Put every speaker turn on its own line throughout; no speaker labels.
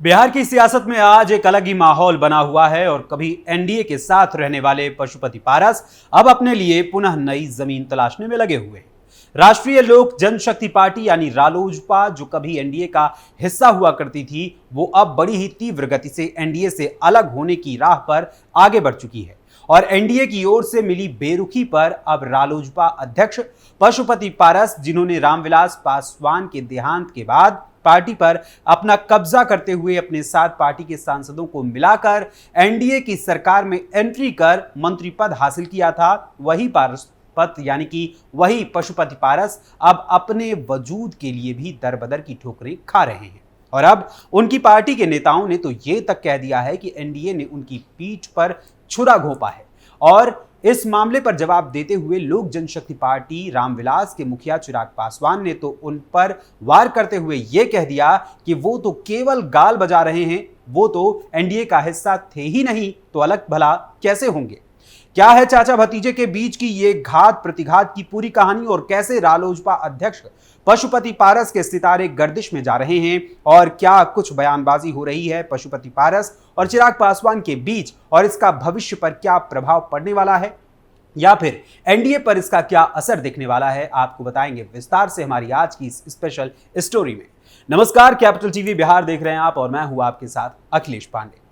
बिहार की सियासत में आज एक अलग ही माहौल बना हुआ है और कभी एनडीए के साथ रहने वाले पशुपति पारस अब अपने लिए पुनः नई जमीन तलाशने में लगे हुए हैं। राष्ट्रीय लोक जनशक्ति पार्टी यानी रालोजपा जो कभी एनडीए का हिस्सा हुआ करती थी, वो अब बड़ी ही तीव्र गति से एनडीए से अलग होने की राह पर आगे बढ़ चुकी है और एनडीए की ओर से मिली बेरुखी पर अब रालोजपा अध्यक्ष पशुपति पारस, जिन्होंने रामविलास पासवान के देहांत के बाद पार्टी पर अपना कब्जा करते हुए अपने साथ पार्टी के सांसदों को मिलाकर एनडीए की सरकार में एंट्री कर मंत्री पद हासिल किया था, वही पारस यानी कि वही पशुपति पारस अब अपने वजूद के लिए भी दरबदर की ठोकरें खा रहे हैं। और अब उनकी पार्टी के नेताओं ने तो ये तक कह दिया है कि एनडीए ने उनकी पीठ पर छुरा घोंपा है। और इस मामले पर जवाब देते हुए लोक जनशक्ति पार्टी रामविलास के मुखिया चिराग पासवान ने तो उन पर वार करते हुए यह कह दिया कि वो तो केवल गाल बजा रहे हैं, वो तो एनडीए का हिस्सा थे ही नहीं, तो अलग भला कैसे होंगे। क्या है चाचा भतीजे के बीच की ये घात प्रतिघात की पूरी कहानी और कैसे रालोजपा अध्यक्ष पशुपति पारस के सितारे गर्दिश में जा रहे हैं और क्या कुछ बयानबाजी हो रही है पशुपति पारस और चिराग पासवान के बीच और इसका भविष्य पर क्या प्रभाव पड़ने वाला है या फिर एनडीए पर इसका क्या असर दिखने वाला है, आपको बताएंगे विस्तार से हमारी आज की इस स्पेशल स्टोरी में। नमस्कार, कैपिटल टीवी बिहार देख रहे हैं आप और मैं हूं आपके साथ अखिलेश पांडे।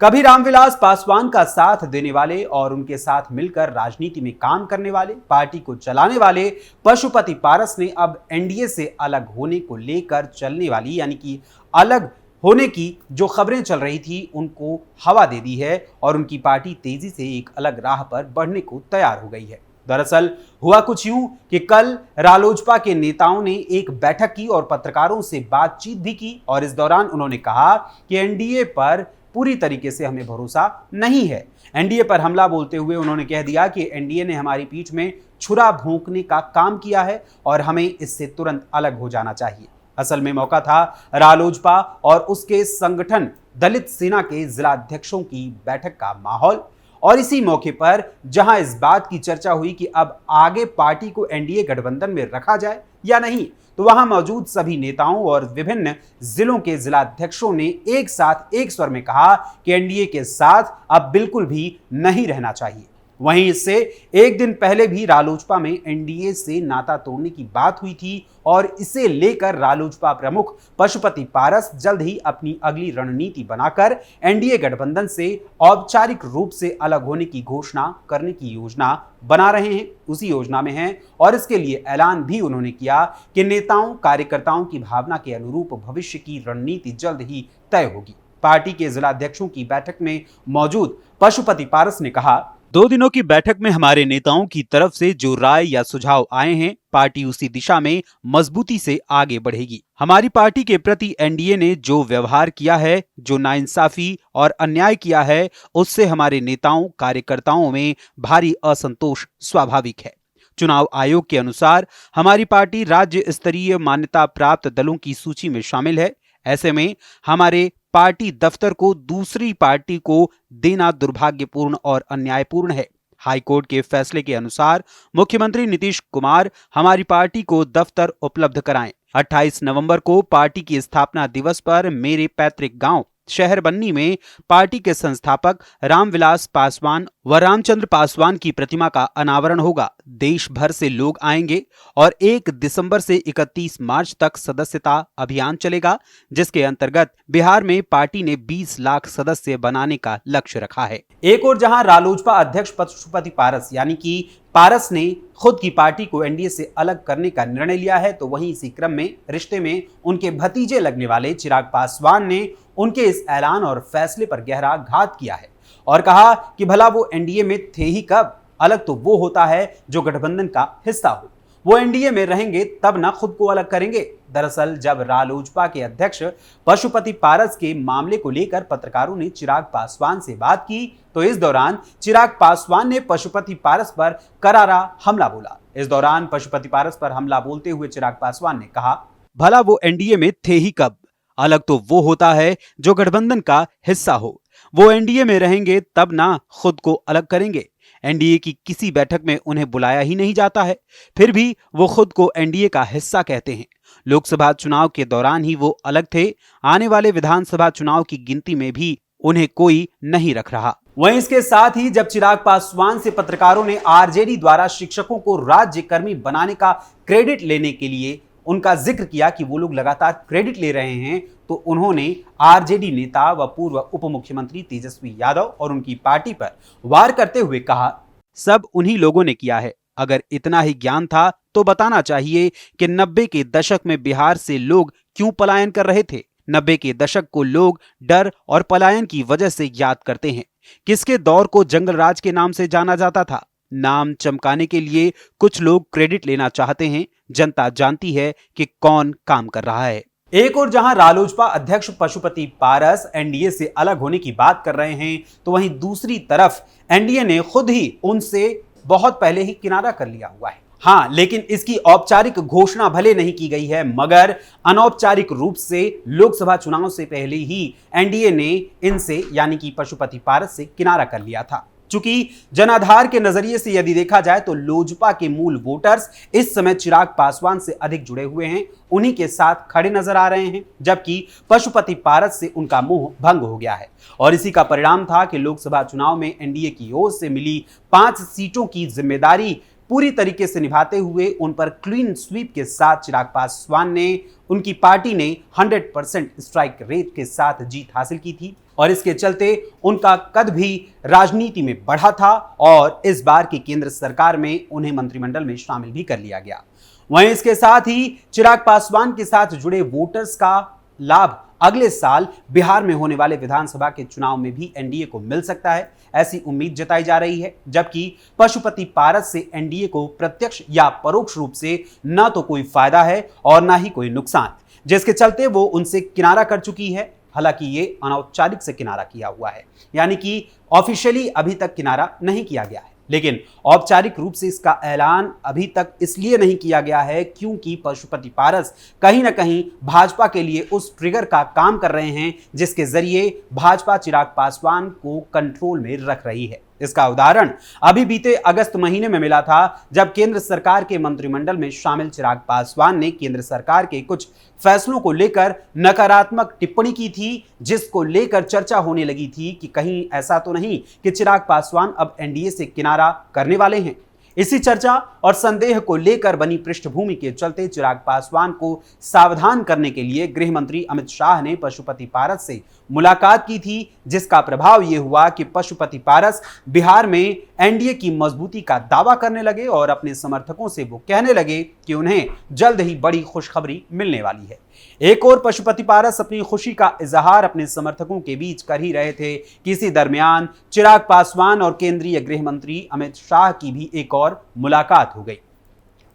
कभी रामविलास पासवान का साथ देने वाले और उनके साथ मिलकर राजनीति में काम करने वाले, पार्टी को चलाने वाले पशुपति पारस ने अब एनडीए से अलग होने को लेकर चलने वाली यानी कि अलग होने की जो खबरें चल रही थी उनको हवा दे दी है और उनकी पार्टी तेजी से एक अलग राह पर बढ़ने को तैयार हो गई है। दरअसल हुआ कुछ यूं कि कल रालोजपा के नेताओं ने एक बैठक की और पत्रकारों से बातचीत भी की और इस दौरान उन्होंने कहा कि एनडीए पर पूरी तरीके से हमें भरोसा नहीं है। एनडीए पर हमला बोलते हुए उन्होंने कह दिया कि एनडीए ने हमारी पीठ में छुरा भोंकने का काम किया है और हमें इससे तुरंत अलग हो जाना चाहिए। असल में मौका था रालोजपा और उसके संगठन दलित सेना के जिलाध्यक्षों की बैठक का माहौल और इसी मौके पर जहां इस बात की चर्चा हुई कि अब आगे पार्टी को एनडीए गठबंधन में रखा जाए या नहीं, तो वहां मौजूद सभी नेताओं और विभिन्न जिलों के जिलाध्यक्षों ने एक साथ एक स्वर में कहा कि एनडीए के साथ अब बिल्कुल भी नहीं रहना चाहिए। वहीं इससे एक दिन पहले भी रालोजपा में एनडीए से नाता तोड़ने की बात हुई थी और इसे लेकर रालोजपा प्रमुख पशुपति पारस जल्द ही अपनी अगली रणनीति बनाकर एनडीए गठबंधन से औपचारिक रूप से अलग होने की घोषणा करने की योजना बना रहे हैं, उसी योजना में हैं और इसके लिए ऐलान भी उन्होंने किया कि नेताओं कार्यकर्ताओं की भावना के अनुरूप भविष्य की रणनीति जल्द ही तय होगी। पार्टी के जिलाध्यक्षों की बैठक में मौजूद पशुपति पारस ने कहा,
2 दिनों की बैठक में हमारे नेताओं की तरफ से जो राय या सुझाव आए हैं, पार्टी उसी दिशा में मजबूती से आगे बढ़ेगी। हमारी पार्टी के प्रति एनडीए ने जो व्यवहार किया है, जो नाइंसाफी और अन्याय किया है, उससे हमारे नेताओं कार्यकर्ताओं में भारी असंतोष स्वाभाविक है। चुनाव आयोग के अनुसार हमारी पार्टी राज्य स्तरीय मान्यता प्राप्त दलों की सूची में शामिल है। ऐसे में हमारे पार्टी दफ्तर को दूसरी पार्टी को देना दुर्भाग्यपूर्ण और अन्यायपूर्ण है। हाईकोर्ट के फैसले के अनुसार मुख्यमंत्री नीतीश कुमार हमारी पार्टी को दफ्तर उपलब्ध कराएं। 28 नवंबर को पार्टी की स्थापना दिवस पर मेरे पैतृक गांव शहर बन्नी में पार्टी के संस्थापक रामविलास पासवान व रामचंद्र पासवान की प्रतिमा का अनावरण होगा। देश भर से लोग आएंगे और 1 दिसंबर से 31 मार्च तक सदस्यता अभियान चलेगा, जिसके अंतर्गत बिहार में पार्टी ने 20 लाख सदस्य बनाने का लक्ष्य रखा है।
एक और जहां रालोजपा अध्यक्ष पशुपति पारस यानी कि पारस ने खुद की पार्टी को एनडीए से अलग करने का निर्णय लिया है, तो वहीं इसी क्रम में रिश्ते में उनके भतीजे लगने वाले चिराग पासवान ने उनके इस ऐलान और फैसले पर गहरा घात किया है और कहा कि भला वो एनडीए में थे ही कब, अलग तो वो होता है जो गठबंधन का हिस्सा हो, वो एनडीए में रहेंगे तब ना खुद को अलग करेंगे। दरअसल जब रालोजपा के अध्यक्ष पशुपति पारस के मामले को लेकर पत्रकारों ने चिराग पासवान से बात की, तो इस दौरान चिराग पासवान ने पशुपति पारस पर करारा हमला बोला। इस दौरान पशुपति पारस पर हमला बोलते हुए चिराग पासवान ने कहा,
भला वो एनडीए में थे ही कब, अलग तो वो होता है जो गठबंधन का हिस्सा हो, वो एनडीए में रहेंगे तब ना खुद को अलग करेंगे। एनडीए की किसी बैठक में उन्हें बुलाया ही नहीं जाता है, फिर भी वो खुद को एनडीए का हिस्सा कहते हैं। लोकसभा चुनाव के दौरान ही वो अलग थे, आने वाले विधानसभा चुनाव की गिनती में भी उन्हें कोई नहीं रख रहा।
वहीं इसके साथ ही जब चिराग पासवान से पत्रकारों ने आरजेडी द्वारा शिक्षकों को राज्यकर्मी बनाने का क्रेडिट लेने के लिए उनका जिक्र किया कि वो लोग लगातार क्रेडिट ले रहे हैं, तो उन्होंने आरजेडी नेता व पूर्व उप मुख्यमंत्री तेजस्वी यादव और उनकी पार्टी पर वार करते हुए कहा,
सब उन्हीं लोगों ने किया है। अगर इतना ही ज्ञान था तो बताना चाहिए कि 90 के दशक में बिहार से लोग क्यों पलायन कर रहे थे। 90 के दशक को लोग डर और पलायन की वजह से याद करते हैं। किसके दौर को जंगल राज के नाम से जाना जाता था। नाम चमकाने के लिए कुछ लोग क्रेडिट लेना चाहते हैं। जनता जानती है कि कौन काम कर रहा है।
एक और जहां रालोजपा अध्यक्ष पशुपति पारस एनडीए से अलग होने की बात कर रहे हैं, तो वहीं दूसरी तरफ एनडीए ने खुद ही उनसे बहुत पहले ही किनारा कर लिया हुआ है। हां, लेकिन इसकी औपचारिक घोषणा भले नहीं की गई है, मगर अनौपचारिक रूप से लोकसभा चुनाव से पहले ही एनडीए ने इनसे यानी कि पशुपति पारस से किनारा कर लिया था। चूंकि जनाधार के नजरिए से यदि देखा जाए तो लोजपा के मूल वोटर्स इस समय चिराग पासवान से अधिक जुड़े हुए हैं, उन्हीं के साथ खड़े नजर आ रहे हैं, जबकि पशुपति पारस से उनका मोह भंग हो गया है। और इसी का परिणाम था कि लोकसभा चुनाव में एनडीए की ओर से मिली 5 सीटों की जिम्मेदारी पूरी तरीके से निभाते हुए उन पर क्लीन स्वीप के साथ चिराग पासवान ने, उनकी पार्टी ने 100% स्ट्राइक रेट के साथ जीत हासिल की थी। और इसके चलते उनका कद भी राजनीति में बढ़ा था और इस बार की केंद्र सरकार में उन्हें मंत्रिमंडल में शामिल भी कर लिया गया। वहीं इसके साथ ही चिराग पासवान के साथ जुड़े वोटर्स का लाभ अगले साल बिहार में होने वाले विधानसभा के चुनाव में भी एनडीए को मिल सकता है, ऐसी उम्मीद जताई जा रही है। जबकि पशुपति पारस से एनडीए को प्रत्यक्ष या परोक्ष रूप से न तो कोई फायदा है और ना ही कोई नुकसान, जिसके चलते वो उनसे किनारा कर चुकी है। हालांकि ये अनौपचारिक से किनारा किया हुआ है, यानी कि ऑफिशियली अभी तक किनारा नहीं किया गया है, लेकिन औपचारिक रूप से इसका ऐलान अभी तक इसलिए नहीं किया गया है क्योंकि पशुपति पारस कहीं ना कहीं भाजपा के लिए उस ट्रिगर का काम कर रहे हैं जिसके जरिए भाजपा चिराग पासवान को कंट्रोल में रख रही है। इसका उदाहरण अभी बीते अगस्त महीने में मिला था, जब केंद्र सरकार के मंत्रिमंडल में शामिल चिराग पासवान ने केंद्र सरकार के कुछ फैसलों को लेकर नकारात्मक टिप्पणी की थी, जिसको लेकर चर्चा होने लगी थी कि कहीं ऐसा तो नहीं कि चिराग पासवान अब एनडीए से किनारा करने वाले हैं। इसी चर्चा और संदेह को लेकर बनी पृष्ठभूमि के चलते चिराग पासवान को सावधान करने के लिए गृह मंत्री अमित शाह ने पशुपति पारस से मुलाकात की थी, जिसका प्रभाव यह हुआ कि पशुपति पारस बिहार में एनडीए की मजबूती का दावा करने लगे और अपने समर्थकों से वो कहने लगे कि उन्हें जल्द ही बड़ी खुशखबरी मिलने वाली है। एक और पशुपति पारस अपनी खुशी का इजहार अपने समर्थकों के बीच कर ही रहे थे कि इसी दरमियान चिराग पासवान और केंद्रीय गृह मंत्री अमित शाह की भी एक और मुलाकात हो गई,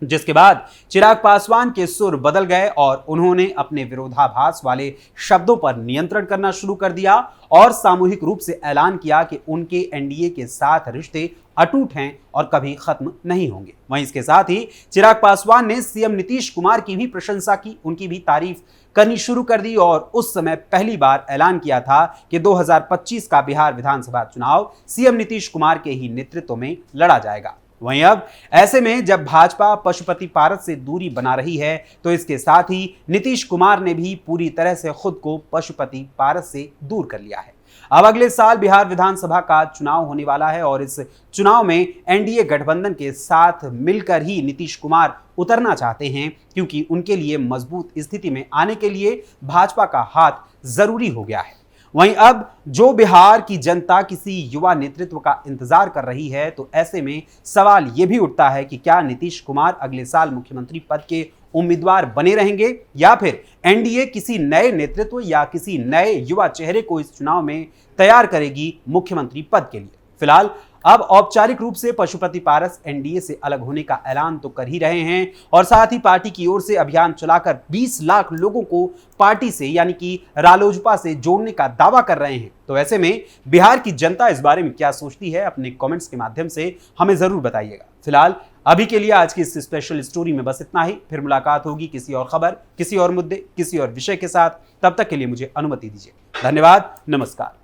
जिसके बाद चिराग पासवान के सुर बदल गए और उन्होंने अपने विरोधाभास वाले शब्दों पर नियंत्रण करना शुरू कर दिया और सामूहिक रूप से ऐलान किया कि उनके एनडीए के साथ रिश्ते अटूट हैं और कभी खत्म नहीं होंगे। वहीं इसके साथ ही चिराग पासवान ने सीएम नीतीश कुमार की भी प्रशंसा की, उनकी भी तारीफ करनी शुरू कर दी और उस समय पहली बार ऐलान किया था कि 2025 का बिहार विधानसभा चुनाव सीएम नीतीश कुमार के ही नेतृत्व में लड़ा जाएगा। वहीं अब ऐसे में जब भाजपा पशुपति पारस से दूरी बना रही है, तो इसके साथ ही नीतीश कुमार ने भी पूरी तरह से खुद को पशुपति पारस से दूर कर लिया है। अब अगले साल बिहार विधानसभा का चुनाव होने वाला है और इस चुनाव में एनडीए गठबंधन के साथ मिलकर ही नीतीश कुमार उतरना चाहते हैं, क्योंकि उनके लिए मजबूत स्थिति में आने के लिए भाजपा का हाथ जरूरी हो गया है। वहीं अब जो बिहार की जनता किसी युवा नेतृत्व का इंतजार कर रही है, तो ऐसे में सवाल यह भी उठता है कि क्या नीतीश कुमार अगले साल मुख्यमंत्री पद के उम्मीदवार बने रहेंगे या फिर एनडीए किसी नए नेतृत्व या किसी नए युवा चेहरे को इस चुनाव में तैयार करेगी मुख्यमंत्री पद के लिए। फिलहाल अब औपचारिक रूप से पशुपति पारस एनडीए से अलग होने का ऐलान तो कर ही रहे हैं और साथ ही पार्टी की ओर से अभियान चलाकर 20 लाख लोगों को पार्टी से यानी कि रालोजपा से जोड़ने का दावा कर रहे हैं। तो ऐसे में बिहार की जनता इस बारे में क्या सोचती है, अपने कमेंट्स के माध्यम से हमें जरूर बताइएगा। फिलहाल अभी के लिए आज की इस स्पेशल स्टोरी में बस इतना ही। फिर मुलाकात होगी किसी और खबर, किसी और मुद्दे, किसी और विषय के साथ। तब तक के लिए मुझे अनुमति दीजिए। धन्यवाद, नमस्कार।